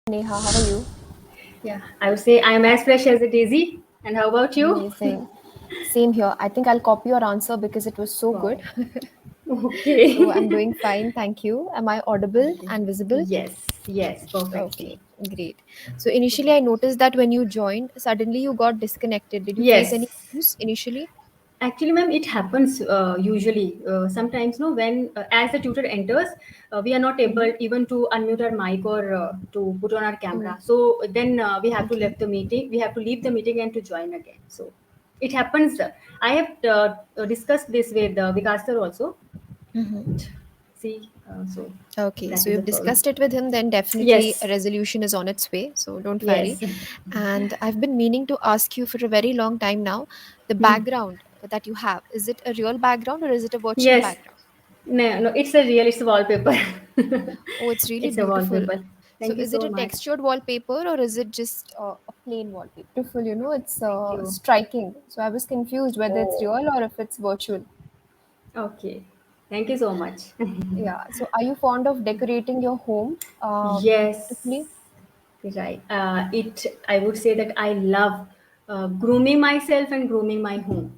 Neha, how are you? Yeah, I would say I'm as fresh as a daisy. And how about you? Amazing. Same here. I think I'll copy your answer because it was so good. Wow. So I'm Okay. doing fine, thank you. Am I audible Okay. and visible? Yes, perfectly. Okay, great. So initially, I noticed that when you joined, suddenly you got disconnected. Did you face any Yes. issues initially? Actually, ma'am, it happens usually. Sometimes, no, when as the tutor enters, we are not able Mm-hmm. even to unmute our mic or to put on our Mm, camera. So then we have to okay. leave the meeting. We have to leave the meeting and to join again. So it happens. I have discussed this with Vikas sir also. Mm-hmm. See, so Okay, that so is the you've problem. discussed it with him, then definitely a Yes, resolution is on its way. So don't worry. yes. And I've been meaning to ask you for a very long time now, the Hmm. background that you have, is it a real background or is it a virtual Yes. background? No, no, it's a real, it's a wallpaper. Oh, it's really It's a beautiful. wallpaper. So Thank you is it so a much. textured wallpaper or is it just a plain wallpaper? Beautiful, it's Thank you. striking. So I was confused whether it's Oh, real or if it's virtual. okay. Thank you so much. Yeah. So are you fond of decorating your home Yes, beautifully? right. I would say that I love grooming myself and grooming my home.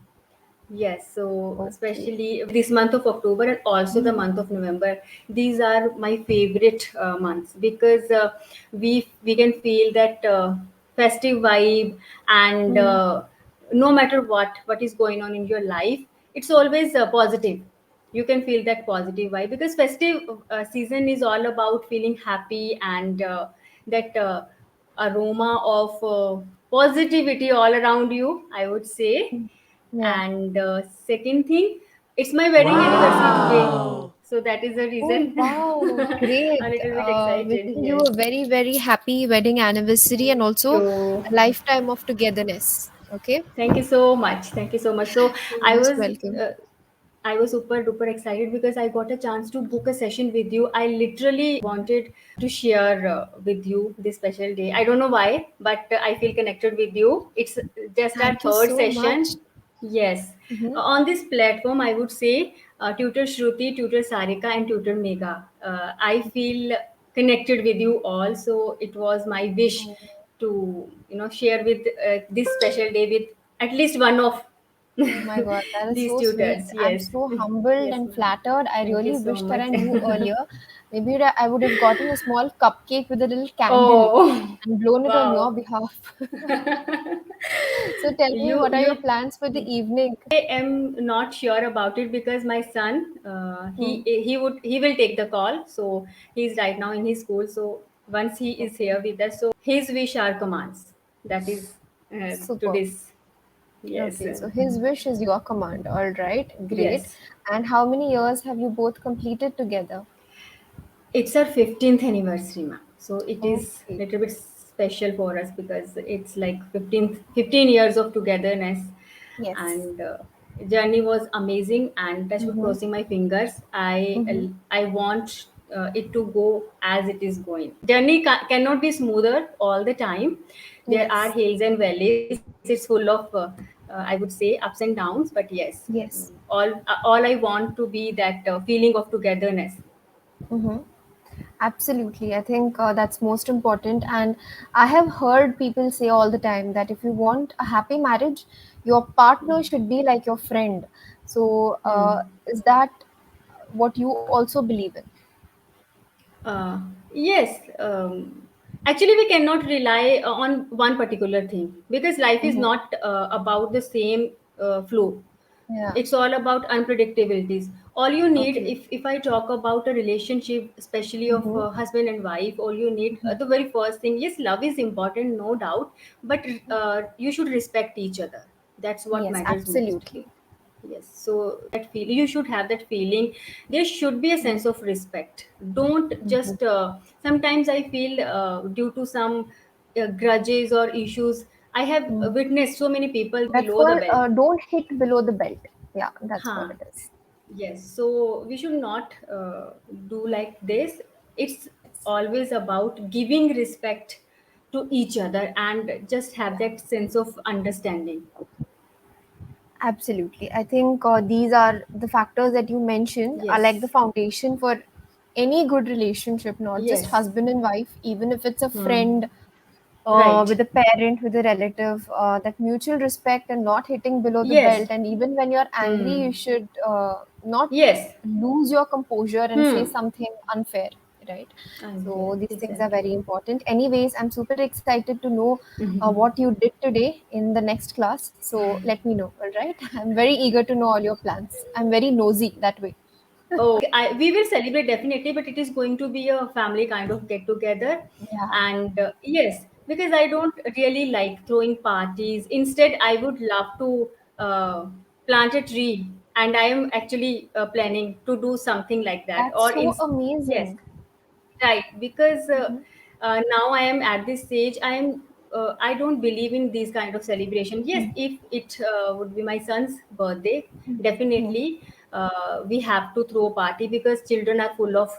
Yes, so Okay. especially this month of October and also the month of November, these are my favorite months because we can feel that festive vibe, and Mm, no matter what is going on in your life, it's always positive. You can feel that positive vibe because festive season is all about feeling happy, and that aroma of positivity all around you, I would say. yeah. And second thing, it's my wedding anniversary today. So that is the Oh, reason wow. Great. a little bit excited. Wishing you Yes. a very, very happy wedding anniversary and also So a lifetime of togetherness. Okay. thank you so much. Thank you so much. So You're I most was welcome. uh, I was super duper excited because I got a chance to book a session with you. I literally wanted to share with you this special day. I don't know why, but I feel connected with you. It's just our Thank you third so much. session. Yes. Mm-hmm. On this platform, I would say Tutor Shruti, Tutor Sarika, and Tutor Megha. I feel connected with you all. So it was my wish Oh, to share with this special day with at least one of oh my God, that is these so sweet. tutors. I'm Yes. so humbled Yes, and ma'am. flattered. I Thank you really so wish that much. I knew earlier. Maybe that I would have gotten a small cupcake with a little candle Oh, and blown it on your wow. behalf. So tell me, what are your You plans for the evening? I am not sure about it because my son, Hmm. he will take the call. So he's right now in his school. So once he is Okay, here with us, so his wish are commands. That is to super. this. Yes. Okay, so his wish is your command. All right, great. Yes. And how many years have you both completed together? It's our 15th anniversary, ma'am. So it is Okay. a little bit special for us because it's like 15 years of togetherness, Yes. and journey was amazing, and touch wood, Mm-hmm. crossing my fingers. Mm-hmm. I want it to go as it is going. Journey cannot be smoother all the time. There are Yes. hills and valleys. It's full of I would say ups and downs. But yes, Yes. all I want to be that feeling of togetherness. Mm-hmm. Absolutely. I think that's most important. And I have heard people say all the time that if you want a happy marriage, your partner should be like your friend. So, is that what you also believe in? Uh, yes. Actually, we cannot rely on one particular thing because life is Mm-hmm. not about the same flow. Yeah. It's all about unpredictabilities. All you need, Okay. if I talk about a relationship, especially of Mm-hmm. husband and wife, all you need, the very first thing, yes, love is important, no doubt, but you should respect each other. That's what Yes, matters most. absolutely. Yes, so that feel you should have that feeling. There should be a sense of respect. Don't Mhm. just. Sometimes I feel due to some grudges or issues, I have Mm. witnessed so many people That's below the called belt. don't hit below the belt. Yeah, that's what Huh. it is. Yes. So we should not do like this. It's always about giving respect to each other and just have Yeah, that sense of understanding. absolutely. I think these are the factors that you mentioned are like the Yes. foundation for any good relationship, not just Yes. husband and wife, even if it's a Hmm. friend, Right. with a parent, with a relative, that mutual respect and not hitting below the Yes. belt. And even when you're angry, Hmm. you should not Yes. lose your composure and say Hmm. something unfair, right? Unfair. So these things are Exactly. very important. Anyways, I'm super excited to know what you did today in the next class. So let me know, all right? I'm very eager to know all your plans. I'm very nosy that way. We will celebrate definitely, but it is going to be a family kind of get together. Yeah, And yes, because I don't really like throwing parties. Instead, I would love to uh, plant a tree, and I am actually planning to do something like that. that's so Yes, amazing. right, because Mhm. now I am at this stage. I don't believe in these kind of celebration. Yes, Mhm. if it would be my son's birthday, Mhm. definitely we have to throw a party because children are full of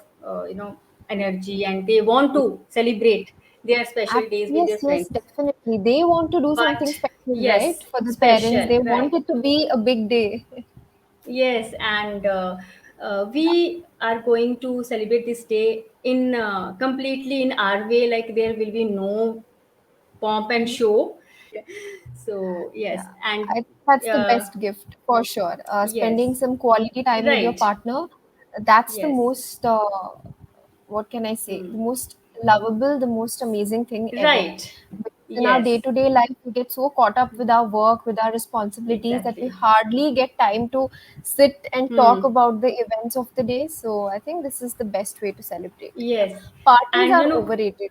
energy and they want to celebrate their special days with Yes, their yes, friends. definitely. They want to do something But special, right? yes, For the parents, special, they right? want it to be a big day. Yes, and we are going to celebrate this day in completely in our way. Like there will be no pomp and show. So yes, Yeah, and that's the uh, best gift for sure. Spending yes, some quality time with your right, partner, that's the yes, most, what can I say, the hmm. most lovable, the most amazing thing ever. Right, Because in our yes, day-to-day life, we get so caught up with our work, with our responsibilities, that we exactly. hardly get time to sit and talk Hmm. about the events of the day. So I think this is the best way to celebrate. Yeah. Yes, Parties and are overrated,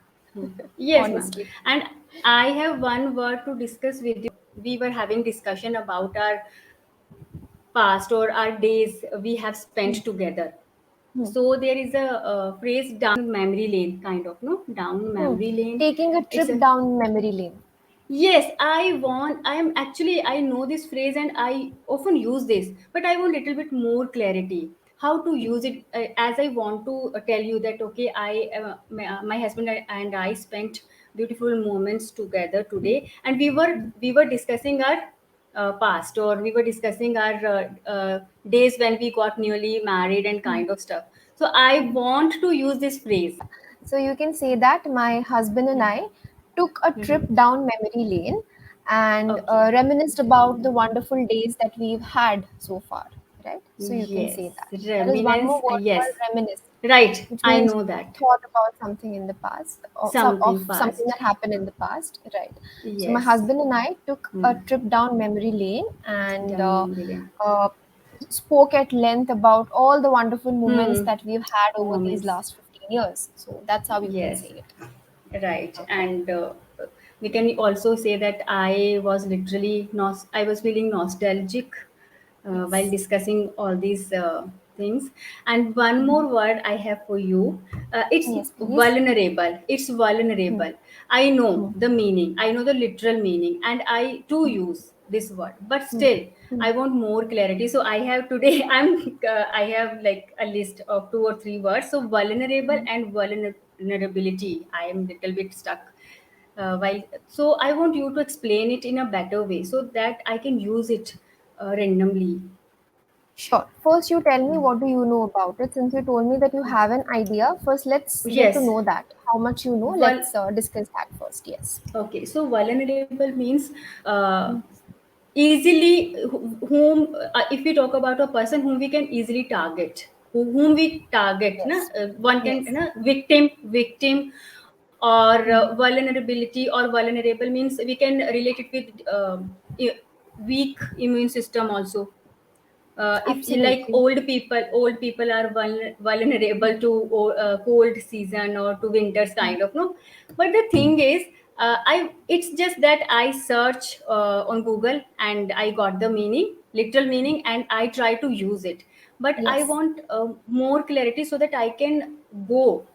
yes, ma'am. honestly. And I have one word to discuss with you. We were having discussion about our past or our days we have spent Hmm. together. Hmm. So there is a, phrase down memory lane, kind of, no? Down Hmm. memory lane. Taking a It's trip a down memory lane. yes, I'm actually, I know this phrase and I often use this, but I want a little bit more clarity. How to use it, as I want to tell you that, okay, my husband and I spent beautiful moments together today, and we were discussing our past, or we were discussing our days when we got newly married and kind of stuff. So I want to use this phrase. So you can say that my husband and I took a trip Mhm. down memory lane and Okay. reminisced about the wonderful days that we've had so far, right? So you can say Yes, that. There is one more reminisce. word Yes, called reminisce, right. which I means know that. thought about something in the past, or of Something something past. that happened in the past, right? So my Yes. husband and I took a Hmm. trip down memory lane and Down memory lane. uh, spoke at length about all the wonderful moments Hmm. that we've had over these Moments. last 15 years. So that's how you can say Yes. it. Right. Okay. And we can also say that I was feeling nostalgic while Yes. discussing all these things. And one Mhm. more word I have for you, it's Yes, please. vulnerable. It's Hmm. vulnerable. I know Hmm. the meaning, I know the literal meaning, and I do use this word, but Hmm. still Hmm. I want more clarity. So I have today I have like a list of two or three words. So vulnerable Hmm. and vulnerability, I am little bit stuck. While so I want you to explain it in a better way so that I can use it randomly. Sure. First, you tell me what do you know about it. Since you told me that you have an idea, first let's get to Yes. know that. How much you know? Well, Let's discuss that first. Yes. okay. So vulnerable means uh, Hmm. easily whom if we talk about a person whom we can easily target, whom we target, na, Yes. one can Yes. na, victim, or Hmm. vulnerability or vulnerable means we can relate it with weak immune system also. If like Absolutely. old people are vulnerable to cold season or to winters Hmm. kind of, no. But the thing is, I it's just that I search on Google and I got the meaning, literal meaning, and I try to use it. But I Yes. want more clarity so that I can go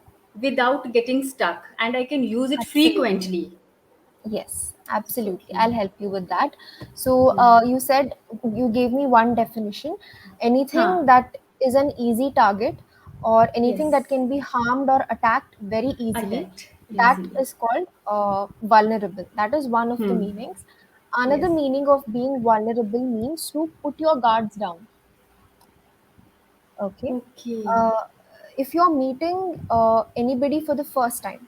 without getting stuck and I can use it Absolutely. frequently. Yes, So absolutely. I'll help you with that. So, hmm. you said you gave me one definition. Huh. Anything that is an easy target or anything Yes. that can be harmed or attacked very easily, Attacked that easily. is called vulnerable. That is one of the Hmm. meanings. Another Yes. meaning of being vulnerable means to put your guards down. Okay. Okay. Uh, if you're meeting anybody for the first time,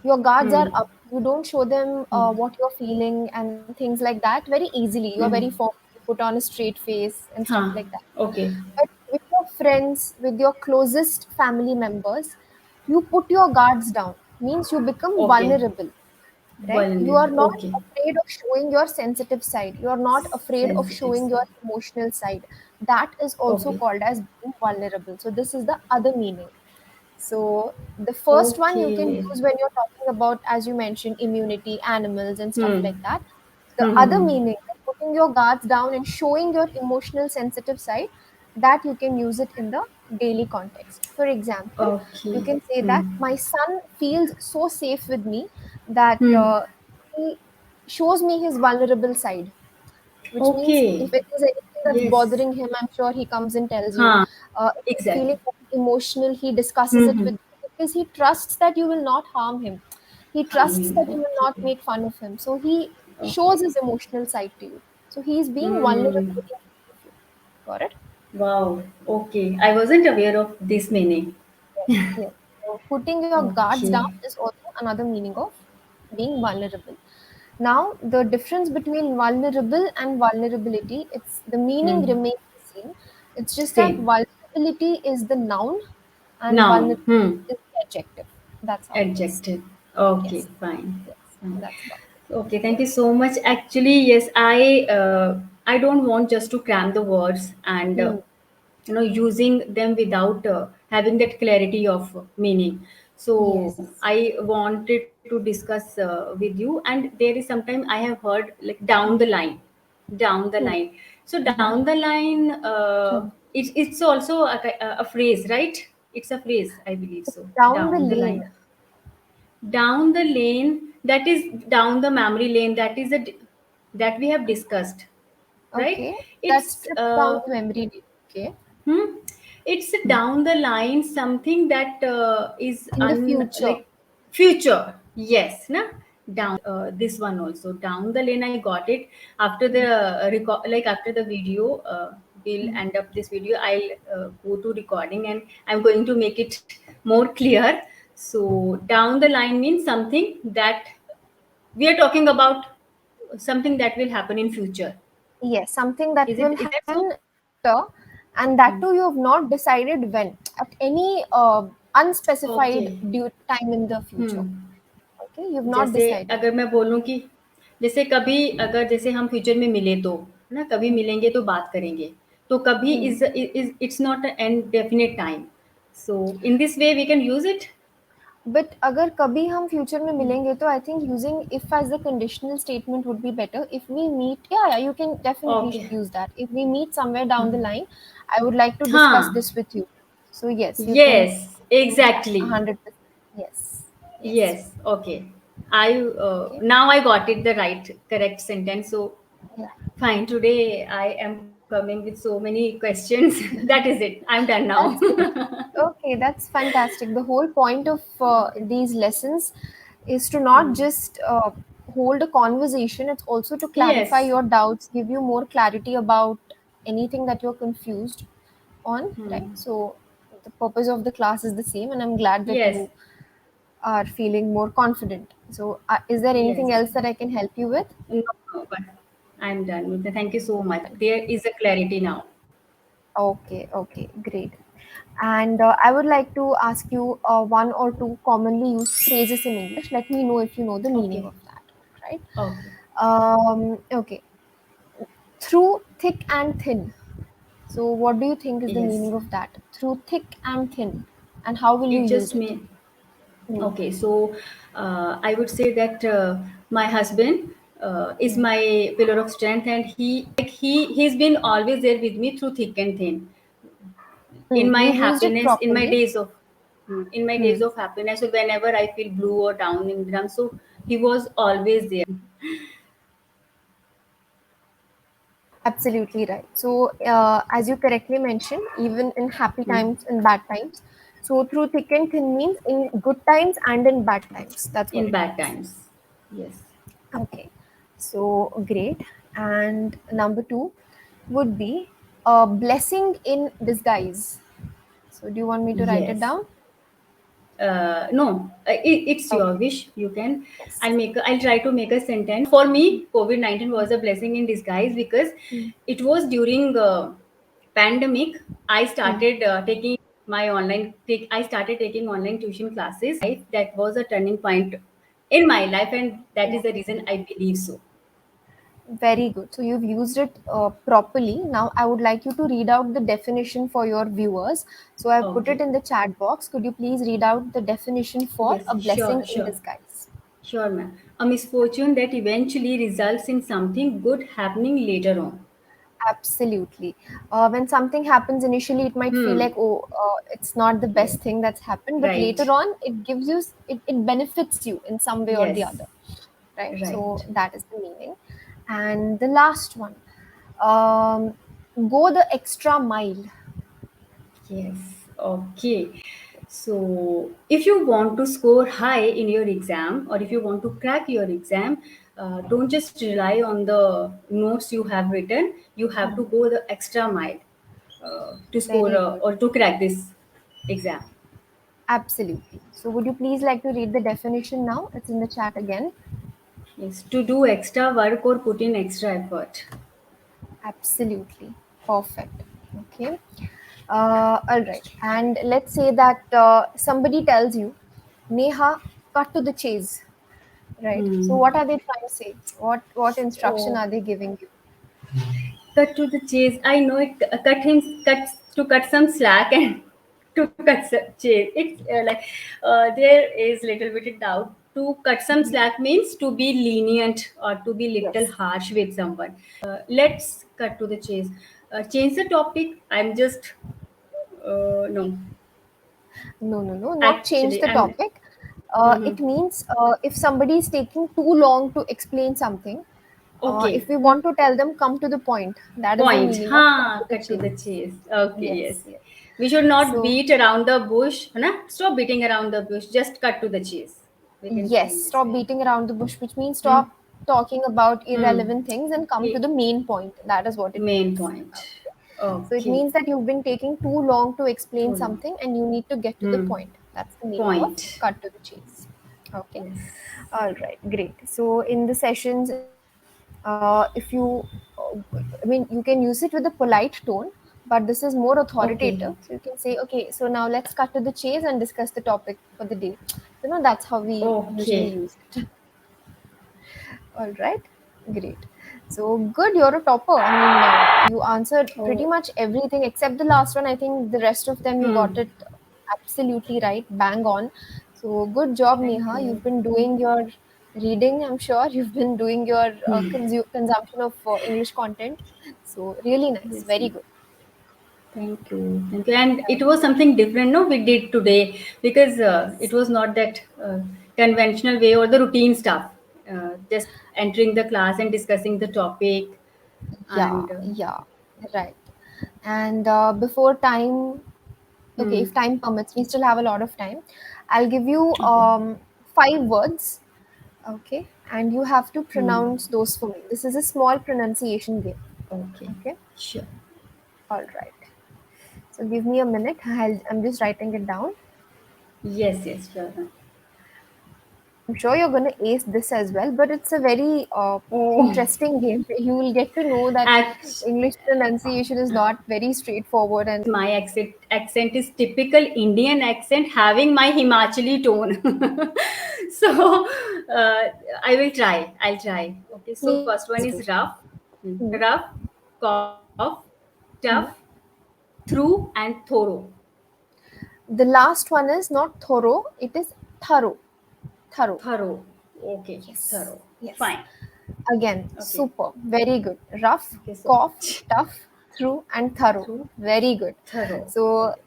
your guards are Hmm. up. You don't show them Hmm. what you're feeling and things like that very easily. You're very Hmm. formal, you put on a straight face and stuff Huh. like that. Okay. But with your friends, with your closest family members, you put your guards down. Means you become Okay. vulnerable, right? You are Vulnerable. not Okay. afraid of showing your sensitive side. You are not afraid of Sensitive showing your side. emotional side. That is also Okay. called as being vulnerable. So this is the other meaning. So the first one you can Okay. use when you're talking about, as you mentioned, immunity, animals, and stuff Hmm. like that. The Hmm. Hmm. other Hmm. meaning, like putting your guards down and showing your emotional, sensitive side, that you can use it in the daily context. For example, you Okay. can say that Hmm. my son feels so safe with me that Hmm. he shows me his vulnerable side, which means Okay. if it is anything that's Yes. bothering him, I'm sure he comes and tells you. Huh. If he's feeling Exactly. very emotional, he discusses it Hmm. with you because he trusts that you will not harm him. He trusts Harming. that you will not Okay. make fun of him. So he Okay. shows his emotional side to you. So he is being vulnerable Hmm. in front of you. Got it? Wow. Okay. I wasn't aware of this meaning. Yes. Yes. So putting your guards down Okay. is also another meaning of being vulnerable. Now, the difference between vulnerable and vulnerability, it's the meaning Hmm. remains the same. It's just that Same. vulnerability is the noun and Noun. vulnerability Hmm. is the adjective. That's how it is. Adjective. Okay. Yes. Fine. Yes. Fine. That's about it. Okay. Thank Yeah. you so much. Actually, yes. I don't want just to cram the words and Hmm. using them without having that clarity of meaning. So Yes. I wanted to discuss with you, and there is sometime I have heard like down the Hmm. line, down the Hmm. line. So down the line, Hmm. it's also a phrase, right? It's a phrase, I believe It's so. down the Down the lane. line, down the lane, that is down the memory lane, that is that we have discussed, right? Okay. That It's strips down the memory lane. Okay. Hmm? It's Hmm. down the line something that is In the future. like future. Yes, na? Down this one also down the lane. I got it after the Hmm. like after the video. We'll Hmm. end up this video. I'll go to recording and I'm going to make it more clear. So down the line means something that we are talking about, something that will happen in future. Yes, something that will Is that so? happen later, and that Hmm. too you have not decided when, at any unspecified Okay. due time in the future. Hmm. Okay, you've not जैसे decided. अगर मैं बोलूँ कि जैसे कभी अगर जैसे हम फ्यूचर में मिले तो है ना, कभी Hmm. मिलेंगे तो बात करेंगे, तो कभी Hmm. Is it's not an definite time, so in this way we can use it. But अगर कभी हम future में मिलेंगे तो I think using if as a conditional statement would be better. If we meet, yeah, you can definitely okay. use that. If we meet somewhere down the line, I would like to discuss हाँ. this with you. So yes, you can yes. use that. Exactly. 100%. Yes. Yes. Yes. Okay. I Okay. now I got it the right correct sentence. So Yeah. fine, today I am coming with so many questions. That is it, I'm done now. That's great. Okay, that's fantastic. The whole point of Okay. these lessons is to Hmm. not just hold a conversation, it's also to clarify Yes. your doubts, give you more clarity about anything that you're confused on, right? Hmm. So, the purpose of the class is the same, and I'm glad that Yes. you are feeling more confident. So, is there Yes. anything else that I can help you with? No, no, but I'm done. Thank you so much. There is a clarity now. Okay, okay, great. And I would like to ask you one or two commonly used phrases in English. Let me know if you know the meaning Okay. of that, right? Okay. Okay. Through thick and thin. So, what do you think is the Yes. meaning of that? Through thick and thin. And how will you It use just it? mean Hmm. okay. So I would say that my husband is Hmm. my pillar of strength, and he's been always there with me through thick and thin, in Hmm. my You've used it happiness, properly. in my Hmm. days of happiness. So whenever I feel blue or down in drum, so he was always there. Absolutely right. So, as you correctly mentioned, even in happy Hmm. times and bad times. So, through thick and thin means in good times and in bad times. That's what In it bad means. times. Yes. Okay. So, great. And number two would be blessing in disguise. So do you want me to write it Yes. down? No, it's your Okay. wish. You can. Yes. I'll try to make a sentence. For me, COVID-19 was a blessing in disguise because Hmm. it was during pandemic. I Hmm. started taking my I started taking online tuition classes. That was a turning point in my life, and that is the reason I believe so. Very good. So you've used it properly. Now I would like you to read out the definition for your viewers. So I've put it Okay. in the chat box. Could you please read out the definition for Yes. a Sure. blessing in Sure. disguise? Sure, ma'am. A misfortune that eventually results in something good happening later on. Absolutely. When something happens initially, it might feel Hmm. like, oh, it's not the Yes. best thing that's happened, but later Right. on, it gives you, it benefits you in some way or the Yes. other, right? So Right. that is the meaning. And the last one, um, go the extra mile. Yes. Okay. So, if you want to score high in your exam or if you want to crack your exam, don't just rely on the notes you have written. You have to go the extra mile to score Very good. or to crack this exam. Absolutely. So would you please like to read the definition now? It's in the chat again. Yes. To do extra work or put in extra effort. Absolutely. Perfect. Okay. All right. And let's say that somebody tells you, Neha, cut to the chase. Right. So Hmm. what are they trying to say? What instruction Oh, are they giving you? cut to the chase. I know it. Cut to cut some slack and to cut some chase. It's there is little bit of doubt. To cut some Mhm. slack means to be lenient or to be little Yes. harsh with someone. Let's cut to the chase. Change the topic. I'm just no. No, no, no, not change Actually, the I'm. topic. Mhm. It means if somebody is taking too long to explain something, if Okay. we want to tell them, come to the point. That is the Point. meaning of cut to Ha, the cut to the chase. chase. Okay, yes, Yes. yes. We should not So, beat around the bush. है ना? Stop beating around the bush. Just cut to the chase. We can say yes, in this stop way. beating around the bush, which means Hmm. stop talking about Hmm. irrelevant things and come to E- the main point. That is what it Main means. point. Okay. So it Okay. means that you've been taking too long to explain Too long. something and you need to get to the Hmm. point. That's the meaning of Point. cut to the chase. Okay. Yes. All right, great. So in the sessions, if you, I mean, you can use it with a polite tone, but this is more Okay. authoritative. So you can say, okay, so now let's cut to the chase and discuss the topic for the day. That's how we usually Okay. use it. All right, great. So good, you're a topper. I mean, you answered pretty Oh. much everything except the last one. I think the rest of them you got Hmm. it absolutely right, bang on. So good job, Thank Neha. you. You've been doing your reading, I'm sure. You've been doing your consumption of English content. So really nice, Yes, very ma'am. good. Thank you. Thank you. And it was something different, no, we did today because it Yes. was not that conventional way or the routine stuff. Just entering the class and discussing the topic. Yeah, And yeah, right. And before time, okay, hmm, if time permits, we still have a lot of time. I'll give you okay. 5 words, okay, and you have to Hmm, pronounce those for me. This is a small pronunciation game, okay. okay? Sure. All right. So give me a minute. I'm just writing it down. Yes, yes, sure. I'm sure you're going to ace this as well, but it's a very Oh, interesting game. You will get to know that act, English pronunciation is not very straightforward and my accent is typical Indian accent having my Himachali tone. So I will try. I'll try. Okay. So please first do. one is rough. Hmm. Rough, cough, tough, Hmm. through, and thorough. The last one is not thorough, it is thorough. Thorough. Thorough. Okay. Yes. Thorough. Yes. Fine. Again, Okay. super. Very good. Rough, Okay. So cough, tough, through, and thorough. through, Very good. thorough. So, Okay.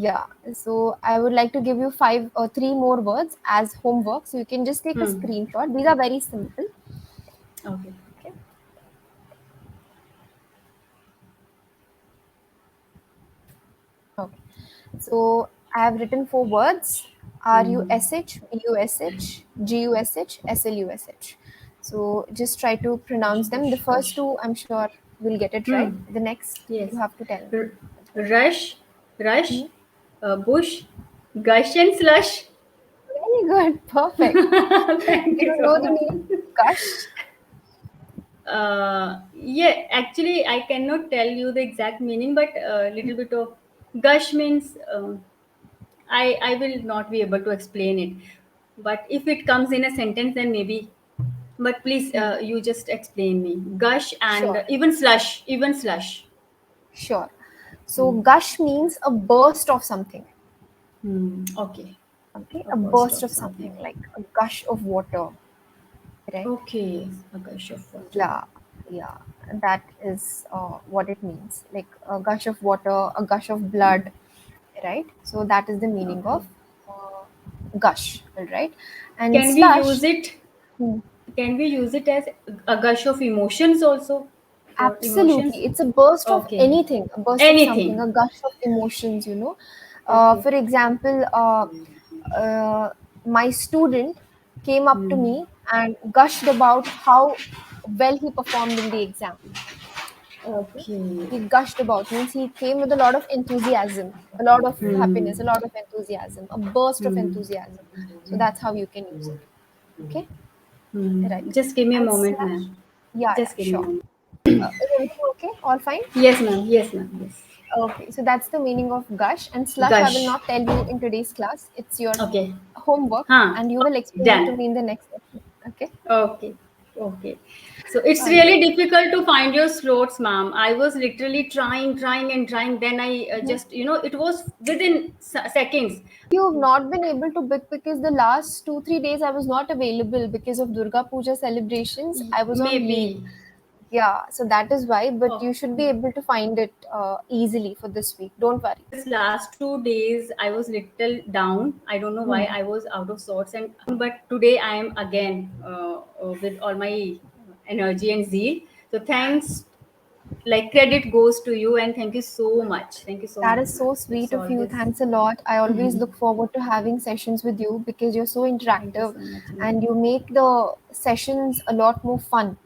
yeah. So, I would like to give you 3 more words as homework. So, you can just take a Hmm. screenshot. These are very simple. Okay. Okay. Okay. So, I have written 4 words: Hmm. RUSH, BUSH, GUSH, SLUSH. So, just try to pronounce them. The first two, I'm sure you'll get it right. Hmm. The next, Yes. you have to tell me. R- rush, rush, Hmm? Bush, gush and slush. Very good. Perfect. Thank You you don't so know the much. meaning of gush? Yeah, actually, I cannot tell you the exact meaning, but a little bit of gush means I will not be able to explain it. But if it comes in a sentence, then maybe. But please, Hmm. you just explain me. Gush and Sure. even slush, even slush. Sure. So Hmm. gush means a burst of something. Hmm. Okay. Okay, A a burst burst of of something something. like a gush of water, right? Okay. A gush of water. Yeah, yeah, that is what it means. Like a gush of water, a gush of blood, right? So that is the meaning Okay. of uh, gush, all right? And Can we use slush, it? hmm, Can we use it as a gush of emotions also? For emotions? absolutely, it's a burst of Okay. anything, a burst of something, a Anything. gush of emotions, Okay. For example, uh, my student came up to Hmm. me and gushed about how well he performed in the exam. Okay. Okay. He gushed about, means he came with a lot of enthusiasm, a lot of happiness, a Hmm. lot of enthusiasm, a burst of Hmm. enthusiasm. So that's how you can use it. Okay. Right. Just give me a And moment, slash, ma'am. yeah, yeah, Just give me a sure. moment. Is everything okay? All fine? Yes, ma'am. Yes, ma'am. Yes. Okay. So that's the meaning of gush and slush. I will Gush. not tell you in today's class. It's your Okay. homework, Huh. and you will explain it to Done. me in the next session. Okay. Okay. Okay. So it's All right. really difficult to find your slots, ma'am. I was literally trying, trying, and trying. Then I just, it was within seconds. You've not been able to book because the last 2 3 days I was not available because of Durga Puja celebrations. I was on leave. Maybe. Yeah, so that is why. But Oh, you should be able to find it easily for this week. Don't worry. because last 2 days I was little down. I don't know why Hmm. I was out of sorts, and but today I am again with all my energy and zeal. So thanks, like credit goes to you, and thank you so much. Thank you so That much, is ma'am. so It's sweet of you. always. Thanks a lot. I always look forward to having sessions with you because you're so Thank you interactive so much, and ma'am. you make the sessions a lot more fun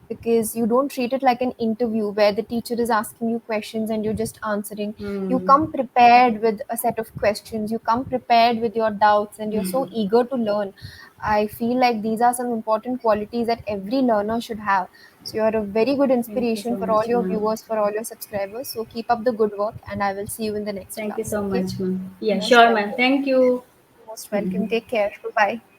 because you don't treat it like an interview where the teacher is asking you questions and you're just answering. You Hmm. come prepared with a set of questions, you come prepared with your doubts, and you're so eager to learn. I feel like these are some important qualities that every learner should have. So you're a very good Thank you inspiration so for all much, your ma'am. viewers, for all your subscribers. So keep up the good work, and I will see you in the next Thank you class. so Okay? much, ma'am. Yeah, Most sure, ma'am. welcome. Thank you. Most welcome. Take care. Bye bye.